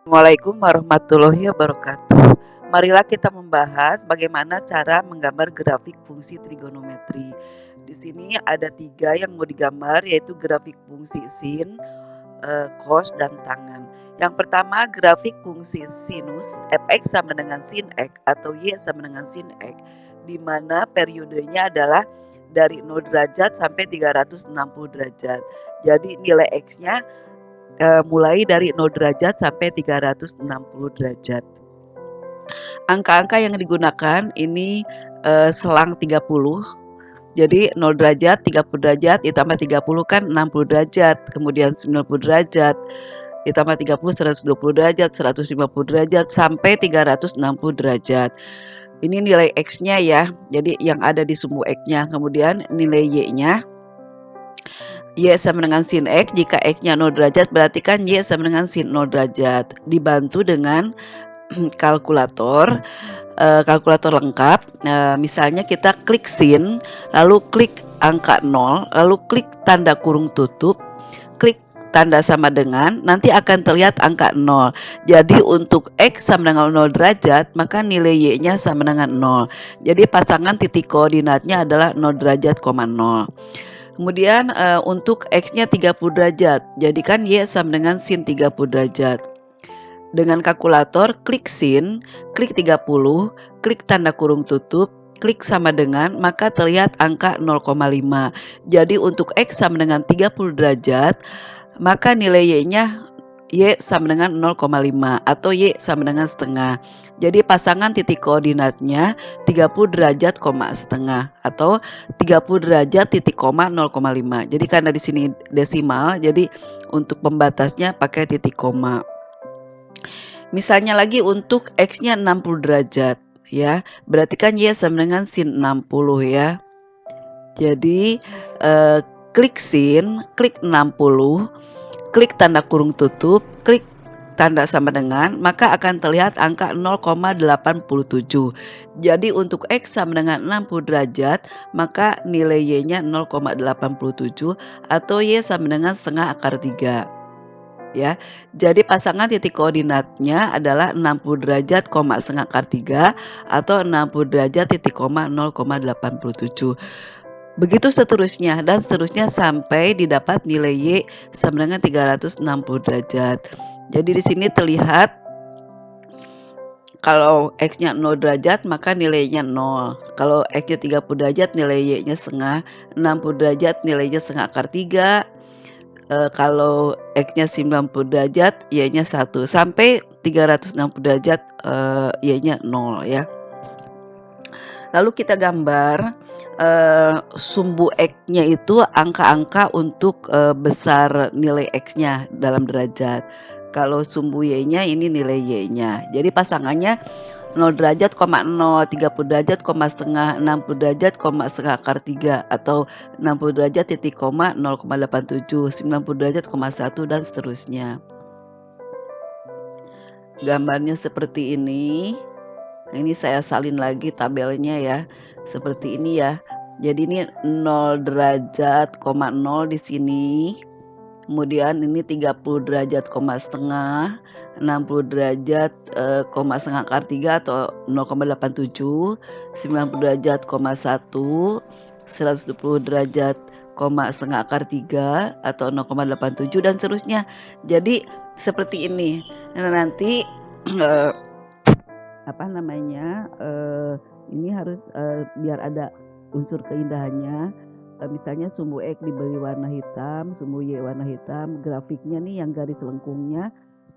Assalamualaikum warahmatullahi wabarakatuh. Marilah kita membahas bagaimana cara menggambar grafik fungsi trigonometri. Di sini ada 3 yang mau digambar, yaitu grafik fungsi sin, cos, dan tangen. Yang pertama, grafik fungsi sinus fx sama dengan sin x atau y sama dengan sin x, di mana periodenya adalah dari 0 derajat sampai 360 derajat. Jadi nilai x-nya mulai dari 0 derajat sampai 360 derajat. Angka-angka yang digunakan ini selang 30. Jadi 0 derajat, 30 derajat, ditambah 30 kan 60 derajat, kemudian 90 derajat, ditambah 30 120 derajat, 150 derajat, sampai 360 derajat. Ini nilai X-nya ya, jadi yang ada di sumbu X-nya. Kemudian nilai Y-nya, Y sama dengan sin X. Jika X-nya 0 derajat berarti kan Y sama dengan sin 0 derajat. Dibantu dengan kalkulator lengkap. Misalnya kita klik sin, lalu klik angka 0, lalu klik tanda kurung tutup, klik tanda sama dengan, nanti akan terlihat angka 0. Jadi untuk X sama dengan 0 derajat, maka nilai Y-nya sama dengan 0. Jadi pasangan titik koordinatnya adalah 0 derajat, 0. Kemudian untuk X-nya 30 derajat, jadikan Y sama dengan sin 30 derajat. Dengan kalkulator, klik sin, klik 30, klik tanda kurung tutup, klik sama dengan, maka terlihat angka 0,5. Jadi untuk X sama dengan 30 derajat, maka nilai Y-nya Y sama dengan 0,5 atau Y sama dengan setengah. Jadi pasangan titik koordinatnya 30 derajat, setengah atau 30 derajat titik koma 0,5. Jadi karena di sini desimal, jadi untuk pembatasnya pakai titik koma. Misalnya lagi untuk X-nya 60 derajat ya. Berarti kan Y sama dengan sin 60 ya. Jadi klik sin, klik 60, klik tanda kurung tutup, klik tanda sama dengan, maka akan terlihat angka 0,87. Jadi untuk X sama dengan 60 derajat, maka nilai Y-nya 0,87 atau Y sama dengan setengah akar 3. Ya, jadi pasangan titik koordinatnya adalah 60 derajat, setengah akar 3 atau 60 derajat titik koma 0,87. Begitu seterusnya dan seterusnya sampai didapat nilai Y sama dengan 360 derajat. Jadi di sini terlihat kalau X-nya 0 derajat maka nilainya 0. Kalau X-nya 30 derajat nilai Y-nya setengah, 60 derajat nilainya setengah akar 3. Kalau X-nya 90 derajat, Y-nya 1, sampai 360 derajat, Y-nya 0 ya. Lalu kita gambar sumbu X-nya itu angka-angka untuk besar nilai X-nya dalam derajat. Kalau sumbu Y-nya ini nilai Y-nya. Jadi pasangannya 0 derajat, 0, 30 derajat, setengah, 60 derajat, setengah akar 3 atau 60 derajat titik koma 0,87, 90 derajat, 1 dan seterusnya. Gambarnya seperti ini. Ini saya salin lagi tabelnya ya. Seperti ini ya. Jadi ini 0 derajat, 0 di sini. Kemudian ini 30 derajat, setengah, 60 derajat, setengah akar 3 atau 0,87, 90 derajat, 1, 120 derajat, setengah akar 3 atau 0,87 dan seterusnya. Jadi seperti ini. Nah, nanti ini harus biar ada unsur keindahannya. Misalnya sumbu X diberi warna hitam, sumbu Y warna hitam, grafiknya nih yang garis lengkungnya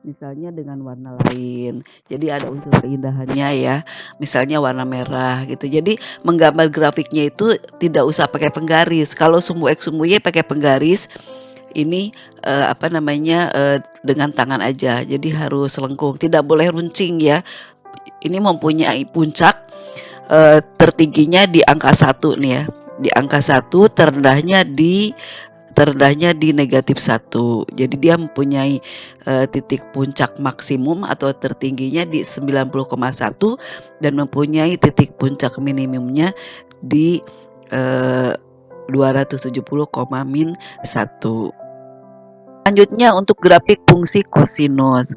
misalnya dengan warna lain. Jadi ada unsur keindahannya ya. Misalnya warna merah gitu. Jadi menggambar grafiknya itu tidak usah pakai penggaris. Kalau sumbu X, sumbu Y pakai penggaris, ini dengan tangan aja. Jadi harus lengkung, tidak boleh runcing ya. Ini mempunyai puncak tertingginya di angka 1 nih ya. Di angka 1, terendahnya di negatif 1. Jadi dia mempunyai titik puncak maksimum atau tertingginya di 90,1 dan mempunyai titik puncak minimumnya di 270,-1. Selanjutnya untuk grafik fungsi kosinus.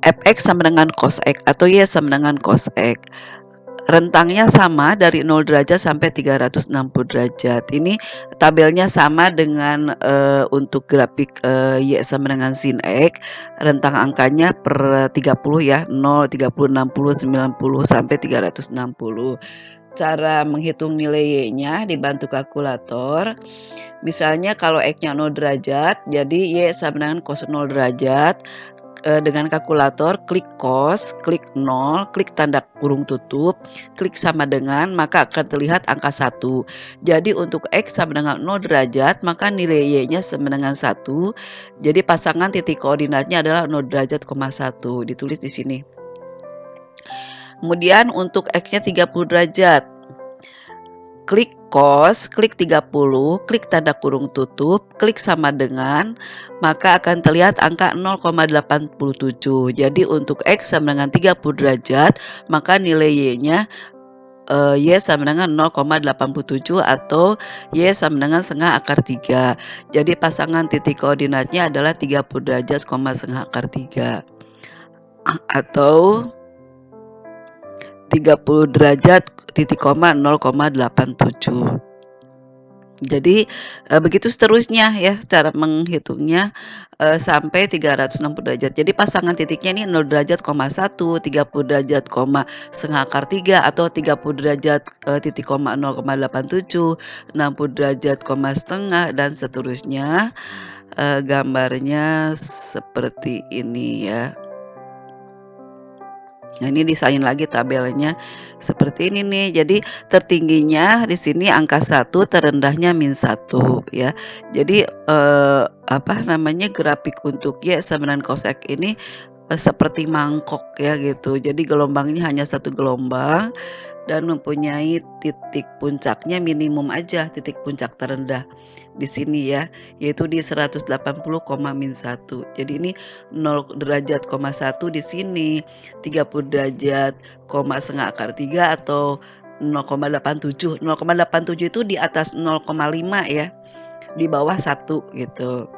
fx sama dengan cos x atau y sama dengan cos x. Rentangnya sama dari 0 derajat sampai 360 derajat. Ini tabelnya sama dengan untuk grafik y sama dengan sin x. Rentang angkanya per 30 ya, 0, 30, 60, 90 sampai 360. Cara menghitung nilai y-nya dibantu kalkulator. Misalnya kalau x-nya 0 derajat, jadi y sama dengan cos 0 derajat. Dengan kalkulator, klik cos, klik 0, klik tanda kurung tutup, klik sama dengan, maka akan terlihat angka 1. Jadi untuk x sama dengan 0 derajat, maka nilai y-nya sama dengan 1. Jadi pasangan titik koordinatnya adalah 0 derajat, 1. Ditulis di sini. Kemudian untuk x-nya 30 derajat, klik cos, klik 30, klik tanda kurung tutup, klik sama dengan, maka akan terlihat angka 0,87. Jadi untuk x sama dengan 30 derajat, maka nilai y-nya y sama dengan 0,87 atau y sama dengan setengah akar 3. Jadi pasangan titik koordinatnya adalah 30 derajat, setengah akar 3. Atau 30 derajat titik koma 0,87. Jadi begitu seterusnya ya cara menghitungnya sampai 360 derajat. Jadi pasangan titiknya ini 0 derajat, 1, 30 derajat, setengah akar 3 atau 30 derajat titik koma 0,87, 60 derajat, setengah dan seterusnya. Gambarnya seperti ini ya. Nah, ini disalin lagi tabelnya seperti ini nih. Jadi tertingginya di sini angka 1, terendahnya -1 ya. Jadi apa namanya grafik untuk y sama dengan cos x ini seperti mangkok ya gitu. Jadi gelombangnya hanya satu gelombang dan mempunyai titik puncaknya minimum aja, titik puncak terendah di sini ya, yaitu di 180, -1. Jadi ini 0 derajat, 1 di sini, 30 derajat, setengah akar 3 atau 0,87. 0,87 itu di atas 0,5 ya, di bawah 1 gitu.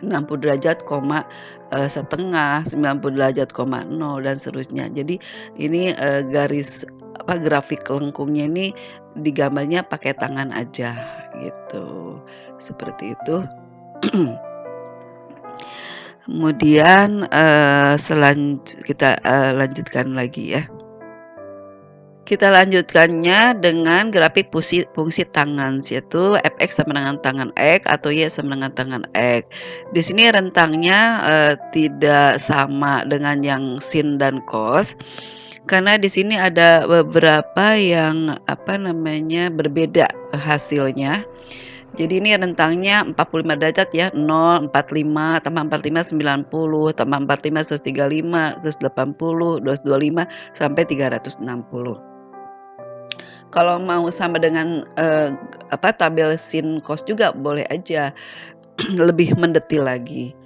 60 derajat, setengah, 90 derajat, 0 dan seterusnya. Jadi ini garis grafik lengkungnya ini digambarnya pakai tangan aja gitu. Seperti itu. Kemudian kita lanjutkan lagi ya. Kita lanjutkannya dengan grafik fungsi tangen, yaitu fx sama dengan tangen x atau y sama dengan tangen x. Di sini rentangnya tidak sama dengan yang sin dan cos, karena di sini ada beberapa yang berbeda hasilnya. Jadi ini rentangnya 45 derajat ya, 0, 45, tambah 45, 90, tambah 45, 135, 180, 225, sampai 360. Kalau mau sama dengan tabel sin cos juga boleh aja, lebih mendetil lagi.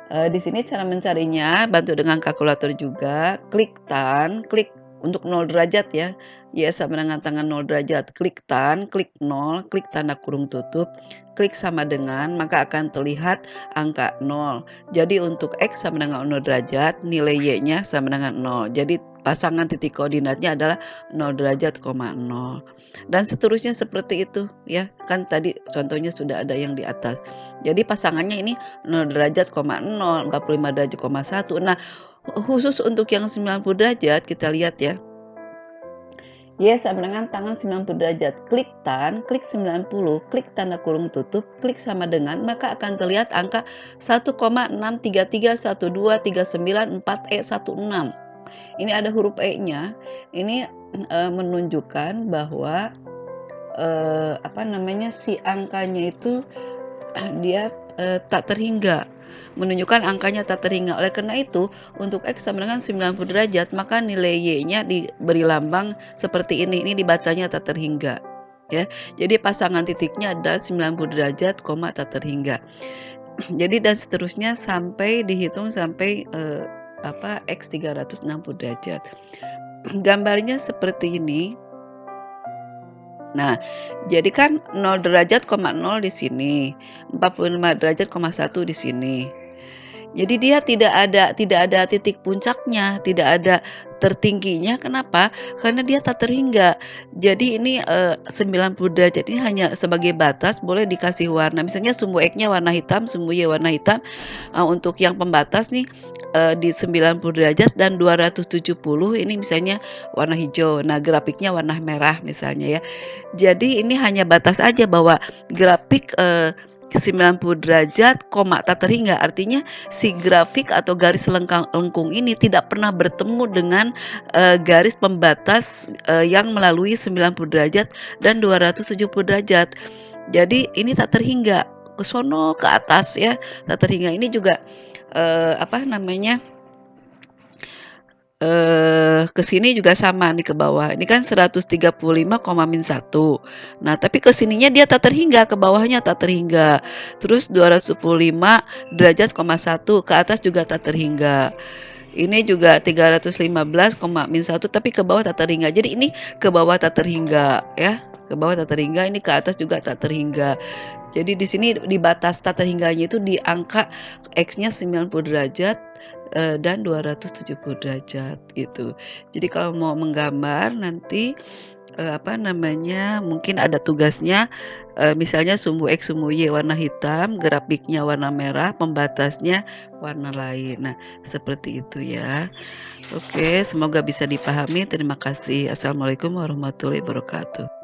Di sini cara mencarinya bantu dengan kalkulator juga, klik tan, klik untuk 0 derajat ya, y sama dengan tangan 0 derajat, klik tan, klik 0, klik tanda kurung tutup, klik sama dengan, maka akan terlihat angka 0. Jadi untuk x sama dengan 0 derajat, nilai y-nya sama dengan 0. Jadi pasangan titik koordinatnya adalah 0 derajat, 0. Dan seterusnya seperti itu ya. Kan tadi contohnya sudah ada yang di atas. Jadi pasangannya ini 0 derajat, 0, 45 derajat, 1. Nah, khusus untuk yang 90 derajat kita lihat ya. Y sama dengan tangan 90 derajat, klik tan, klik 90, klik tanda kurung tutup, klik sama dengan, maka akan terlihat angka 1,6331239,4E16. Ini ada huruf E-nya. Ini menunjukkan bahwa si angkanya itu dia tak terhingga, menunjukkan angkanya tak terhingga. Oleh karena itu, untuk x sama dengan 90 derajat, maka nilai y-nya diberi lambang seperti ini. Ini dibacanya tak terhingga. Ya, jadi pasangan titiknya adalah 90 derajat, tak terhingga. Jadi dan seterusnya sampai dihitung sampai x 360 derajat. Gambarnya seperti ini. Nah, jadi kan 0 derajat, 0 di sini, 45 derajat, 1 di sini. Jadi dia tidak ada titik puncaknya, tidak ada tertingginya, kenapa? Karena dia tak terhingga. Jadi ini, 90 derajat ini hanya sebagai batas boleh dikasih warna, misalnya sumbu X-nya warna hitam, sumbu Y warna hitam, untuk yang pembatas nih, di 90 derajat dan 270 ini misalnya warna hijau. Nah, grafiknya warna merah misalnya ya. Jadi ini hanya batas aja bahwa grafik, 90 derajat, koma tak terhingga, artinya si grafik atau garis lengkung ini tidak pernah bertemu dengan, garis pembatas, yang melalui 90 derajat dan 270 derajat. Jadi ini tak terhingga, ke sono, ke atas ya, tak terhingga. Ini juga, apa namanya, ke sini juga sama nih ke bawah, ini kan 135,-1. Nah, tapi ke sininya dia tak terhingga, ke bawahnya tak terhingga. Terus 275 derajat, koma 1, ke atas juga tak terhingga. Ini juga 315, -1 tapi ke bawah tak terhingga. Jadi ini ke bawah tak terhingga ya, ke bawah tak terhingga, ini ke atas juga tak terhingga. Jadi di sini di batas tak terhingganya itu di angka X-nya 90 derajat, dan 270 derajat gitu. Jadi kalau mau menggambar nanti, apa namanya, mungkin ada tugasnya, misalnya sumbu X, sumbu Y warna hitam, grafiknya warna merah, pembatasnya warna lain. Nah, seperti itu ya. Oke, semoga bisa dipahami. Terima kasih. Assalamualaikum warahmatullahi wabarakatuh.